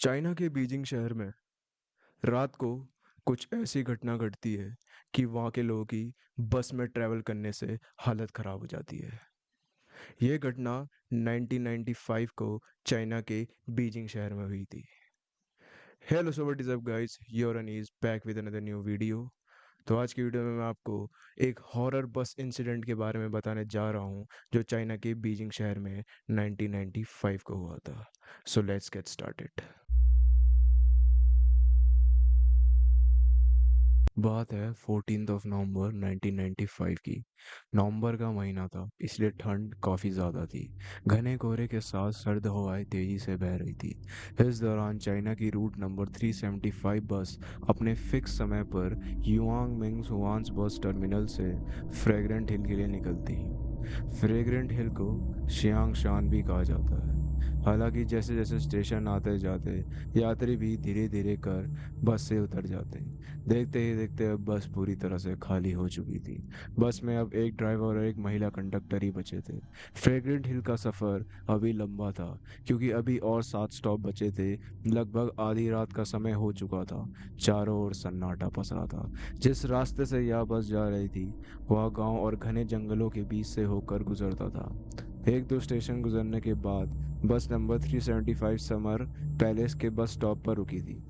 China के Beijing शहर में रात को कुछ ऐसी घटना घटती है कि वहाँ के लोगों की बस में ट्रैवल करने से हालत ख़राब हो जाती है। ये घटना 1995 को चाइना के बीजिंग शहर में हुई थी। Hello, so what is up guys, your Anees back with another new video. तो आज की वीडियो में मैं आपको एक हॉरर बस इंसिडेंट के बारे में बताने जा रहा हूँ जो चाइना के बीजिंग शहर में 1995 को हुआ था। So let's get started. बात है 14 नवंबर 1995 की। नवंबर का महीना था, इसलिए ठंड काफ़ी ज़्यादा थी। घने कोहरे के साथ सर्द हवाएं तेज़ी से बह रही थी। इस दौरान चाइना की रूट नंबर 375 बस अपने फिक्स समय पर युआंग मिंग हुआन्स बस टर्मिनल से फ्रेग्रेंट हिल के लिए निकलती। फ्रेग्रेंट हिल को शियांग शान भी कहा जाता है। हालांकि जैसे जैसे स्टेशन आते जाते यात्री भी धीरे धीरे कर बस से उतर जाते। देखते ही देखते अब बस पूरी तरह से खाली हो चुकी थी। बस में अब एक ड्राइवर और एक महिला कंडक्टर ही बचे थे। फ्रेग्रेंट हिल का सफ़र अभी लंबा था, क्योंकि अभी और 7 स्टॉप बचे थे। लगभग आधी रात का समय हो चुका था। चारों ओर सन्नाटा पसरा था। जिस रास्ते से यह बस जा रही थी वह गांव और घने जंगलों के बीच से होकर गुजरता था। एक दो स्टेशन गुजरने के बाद बस नंबर 375 समर पैलेस के बस स्टॉप पर रुकी थी।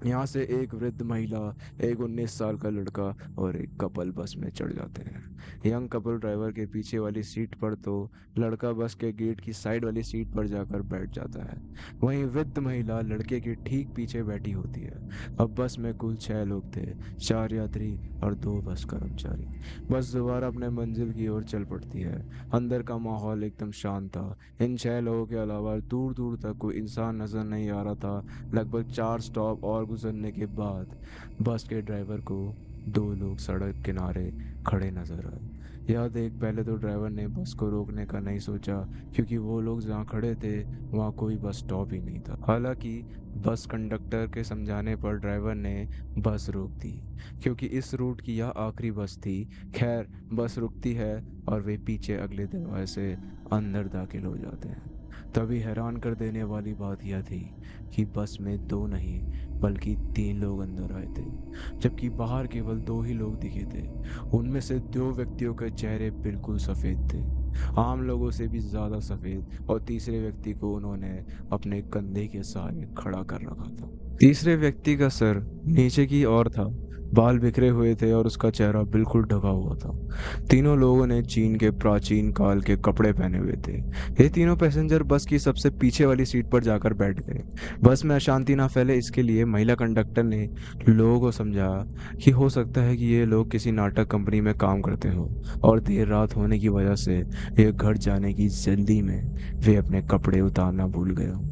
यहाँ से एक वृद्ध महिला, एक 19 साल का लड़का और एक कपल बस में चढ़ जाते हैं। यंग कपल ड्राइवर के पीछे वाली सीट पर तो लड़का बस के गेट की साइड वाली सीट पर जाकर बैठ जाता है। वहीं वृद्ध महिला लड़के के ठीक पीछे बैठी होती है। अब बस में कुल 6 लोग थे, 4 यात्री और 2 बस कर्मचारी। बस दोबारा अपने मंजिल की ओर चल पड़ती है। अंदर का माहौल एकदम शांत था। इन 6 लोगों के अलावा दूर दूर तक कोई इंसान नजर नहीं आ रहा था। लगभग 4 स्टॉप और गुजरने के बाद बस के ड्राइवर को 2 लोग सड़क किनारे खड़े नजर आए। यह देख पहले तो ड्राइवर ने बस को रोकने का नहीं सोचा, क्योंकि वो लोग जहाँ खड़े थे वहाँ कोई बस स्टॉप ही नहीं था। हालांकि बस कंडक्टर के समझाने पर ड्राइवर ने बस रोक दी, क्योंकि इस रूट की यह आखिरी बस थी। खैर, बस रुकती है और वे पीछे अगले दरवाजे से अंदर दाखिल हो जाते हैं। तभी हैरान कर देने वाली बात यह थी कि बस में 2 नहीं बल्कि 3 लोग अंदर आए थे, जबकि बाहर केवल 2 ही लोग दिखे थे। उनमें से 2 व्यक्तियों के चेहरे बिल्कुल सफ़ेद थे, आम लोगों से भी ज़्यादा सफ़ेद, और तीसरे व्यक्ति को उन्होंने अपने कंधे के सहारे खड़ा कर रखा था। तीसरे व्यक्ति का सर नीचे की ओर था, बाल बिखरे हुए थे और उसका चेहरा बिल्कुल ढका हुआ था। तीनों लोगों ने चीन के प्राचीन काल के कपड़े पहने हुए थे। ये तीनों पैसेंजर बस की सबसे पीछे वाली सीट पर जाकर बैठ गए। बस में अशांति ना फैले इसके लिए महिला कंडक्टर ने लोगों को समझाया कि हो सकता है कि ये लोग किसी नाटक कंपनी में काम करते हो और देर रात होने की वजह से ये घर जाने की जल्दी में वे अपने कपड़े उतारना भूल गए हों।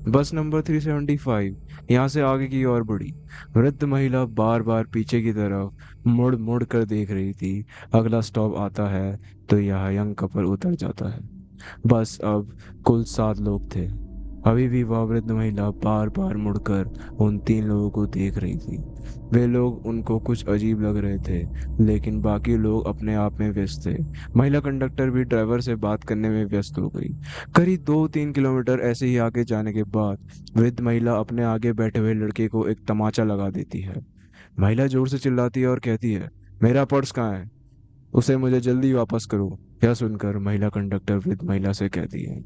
बस नंबर 375 यहाँ से आगे की ओर बढ़ी। वृद्ध महिला बार बार पीछे की तरफ मुड़ मुड़ कर देख रही थी। अगला स्टॉप आता है तो यह यंग कपल उतर जाता है। बस अब कुल 7 लोग थे। अभी भी वह वृद्ध महिला बार बार मुड़कर उन 3 लोगों को देख रही थी। वे लोग उनको कुछ अजीब लग रहे थे, लेकिन बाकी लोग अपने आप में व्यस्त थे। महिला कंडक्टर भी ड्राइवर से बात करने में व्यस्त हो गई। करीब 2-3 किलोमीटर ऐसे ही आगे जाने के बाद वृद्ध महिला अपने आगे बैठे हुए लड़के को एक तमाचा लगा देती है। महिला जोर से चिल्लाती है और कहती है, मेरा पर्स कहाँ है? उसे मुझे जल्दी वापस करो। यह सुनकर महिला कंडक्टर वृद्ध महिला से कहती है,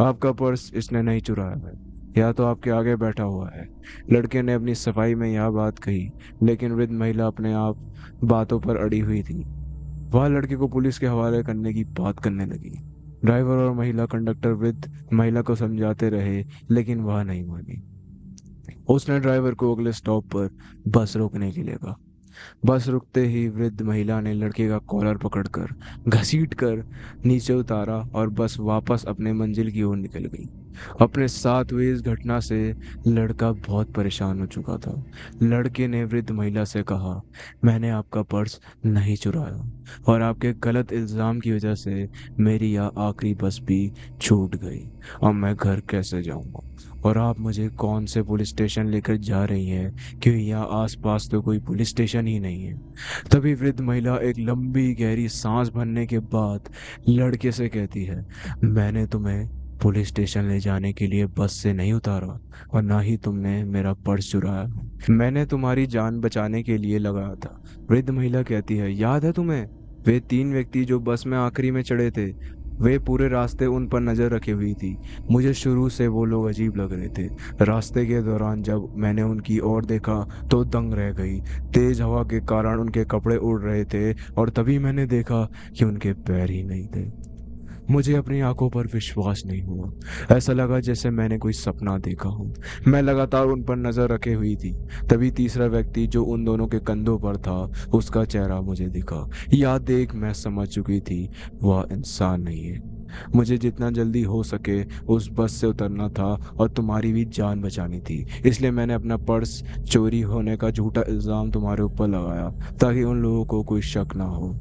आपका पर्स इसने नहीं चुराया है, या तो आपके आगे बैठा हुआ है। लड़के ने अपनी सफाई में यह बात कही, लेकिन वृद्ध महिला अपने आप बातों पर अड़ी हुई थी। वह लड़के को पुलिस के हवाले करने की बात करने लगी। ड्राइवर और महिला कंडक्टर वृद्ध महिला को समझाते रहे, लेकिन वह नहीं मानी। उसने ड्राइवर को अगले स्टॉप पर बस रोकने के लिए कहा। बस रुकते ही वृद्ध महिला ने लड़के का कॉलर पकड़कर घसीट कर नीचे उतारा और बस वापस अपने मंजिल की ओर निकल गई। अपने साथ हुई इस घटना से लड़का बहुत परेशान हो चुका था। लड़के ने वृद्ध महिला से कहा, मैंने आपका पर्स नहीं चुराया और आपके गलत इल्जाम की वजह से मेरी यह आखिरी बस भी छूट गई। अब मैं घर कैसे जाऊंगा? और आप मुझे कौन से पुलिस स्टेशन लेकर जा रही हैं, क्योंकि यहाँ आसपास तो कोई पुलिस स्टेशन ही नहीं है। तभी वृद्ध महिला एक लंबी गहरी सांस भरने के बाद लड़के से कहती है, मैंने तुम्हें पुलिस स्टेशन ले जाने के लिए बस से नहीं उतारा और ना ही तुमने मेरा पर्स चुराया। मैंने तुम्हारी जान बचाने के लिए लगाया था। वृद्ध महिला कहती है, याद है तुम्हें वे 3 व्यक्ति जो बस में आखिरी में चढ़े थे? वे पूरे रास्ते उन पर नजर रखी हुई थी। मुझे शुरू से वो लोग अजीब लग रहे थे। रास्ते के दौरान जब मैंने उनकी ओर देखा तो दंग रह गई। तेज हवा के कारण उनके कपड़े उड़ रहे थे और तभी मैंने देखा कि उनके पैर ही नहीं थे। मुझे अपनी आंखों पर विश्वास नहीं हुआ। ऐसा लगा जैसे मैंने कोई सपना देखा हो। मैं लगातार उन पर नजर रखे हुई थी। तभी तीसरा व्यक्ति जो उन दोनों के कंधों पर था, उसका चेहरा मुझे दिखा। याद देख मैं समझ चुकी थी वह इंसान नहीं है। मुझे जितना जल्दी हो सके उस बस से उतरना था और तुम्हारी भी जान बचानी थी। इसलिए मैंने अपना पर्स चोरी होने का झूठा इल्जाम तुम्हारे ऊपर लगाया, ताकि उन लोगों को कोई शक ना हो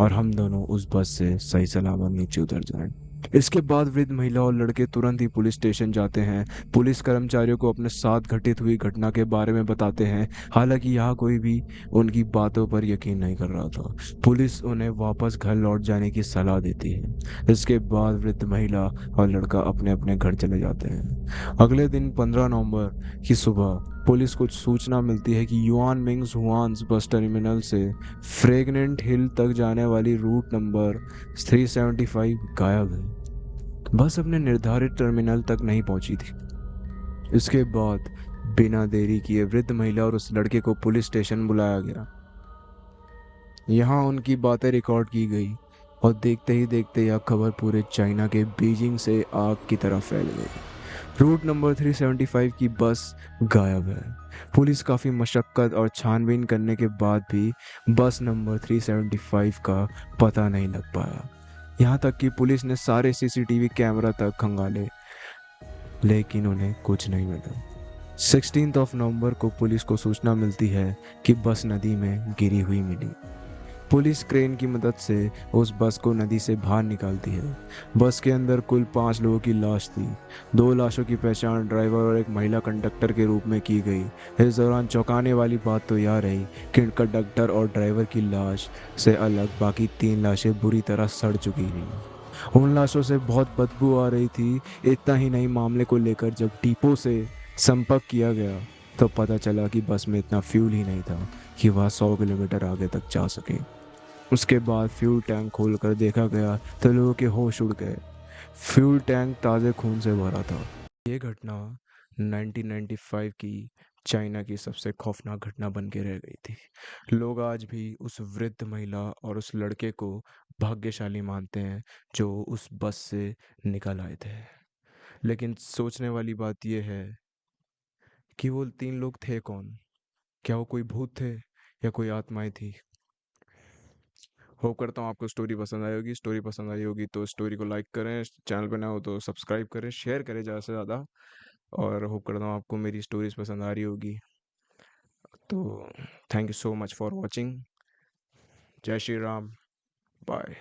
और हम दोनों उस बस से सही सलामत नीचे उतर जाएं। इसके बाद वृद्ध महिला और लड़के तुरंत ही पुलिस स्टेशन जाते हैं। पुलिस कर्मचारियों को अपने साथ घटित हुई घटना के बारे में बताते हैं। हालांकि यहाँ कोई भी उनकी बातों पर यकीन नहीं कर रहा था। पुलिस उन्हें वापस घर लौट जाने की सलाह देती है। इसके बाद वृद्ध महिला और लड़का अपने अपने घर चले जाते हैं। अगले दिन 15 नवंबर की सुबह पुलिस को सूचना मिलती है कि युआन मिंग्स हुआन्स बस टर्मिनल से फ्रेगनेंट हिल तक जाने वाली रूट नंबर 375 गायब है। बस अपने निर्धारित टर्मिनल तक नहीं पहुंची थी। इसके बाद बिना देरी किए वृद्ध महिला और उस लड़के को पुलिस स्टेशन बुलाया गया। यहाँ उनकी बातें रिकॉर्ड की गई और देखते ही देखते यह खबर पूरे चाइना के बीजिंग से आग की तरह फैल गई। रूट नंबर 375 की बस गायब है। पुलिस काफ़ी मशक्क़त और छानबीन करने के बाद भी बस नंबर 375 का पता नहीं लग पाया। यहाँ तक कि पुलिस ने सारे सीसीटीवी कैमरा तक खंगाले, लेकिन उन्हें कुछ नहीं मिला। 16 नवंबर को पुलिस को सूचना मिलती है कि बस नदी में गिरी हुई मिली। पुलिस क्रेन की मदद से उस बस को नदी से बाहर निकालती है। बस के अंदर कुल 5 लोगों की लाश थी। 2 लाशों की पहचान ड्राइवर और एक महिला कंडक्टर के रूप में की गई। इस दौरान चौंकाने वाली बात तो यह रही कि कंडक्टर और ड्राइवर की लाश से अलग बाकी 3 लाशें बुरी तरह सड़ चुकी थीं। उन लाशों से बहुत बदबू आ रही थी। इतना ही नहीं, मामले को लेकर जब डिपो से संपर्क किया गया तो पता चला कि बस में इतना फ्यूल ही नहीं था कि वह 100 किलोमीटर आगे तक जा सके। उसके बाद फ्यूल टैंक खोलकर देखा गया तो लोगों के होश उड़ गए। फ्यूल टैंक ताज़े खून से भरा था। ये घटना 1995 की चाइना की सबसे खौफनाक घटना बन के रह गई थी। लोग आज भी उस वृद्ध महिला और उस लड़के को भाग्यशाली मानते हैं जो उस बस से निकल आए थे। लेकिन सोचने वाली बात यह है कि वो 3 लोग थे कौन? क्या वो कोई भूत थे या कोई आत्माएं थी? होप करता हूँ आपको स्टोरी पसंद आई होगी। स्टोरी पसंद आई होगी तो स्टोरी को लाइक करें, चैनल पे नए हो तो सब्सक्राइब करें, शेयर करें ज़्यादा से ज़्यादा। और होप करता हूँ आपको मेरी स्टोरीज पसंद आ रही होगी। तो thank you so much for watching. जय श्री राम। बाय।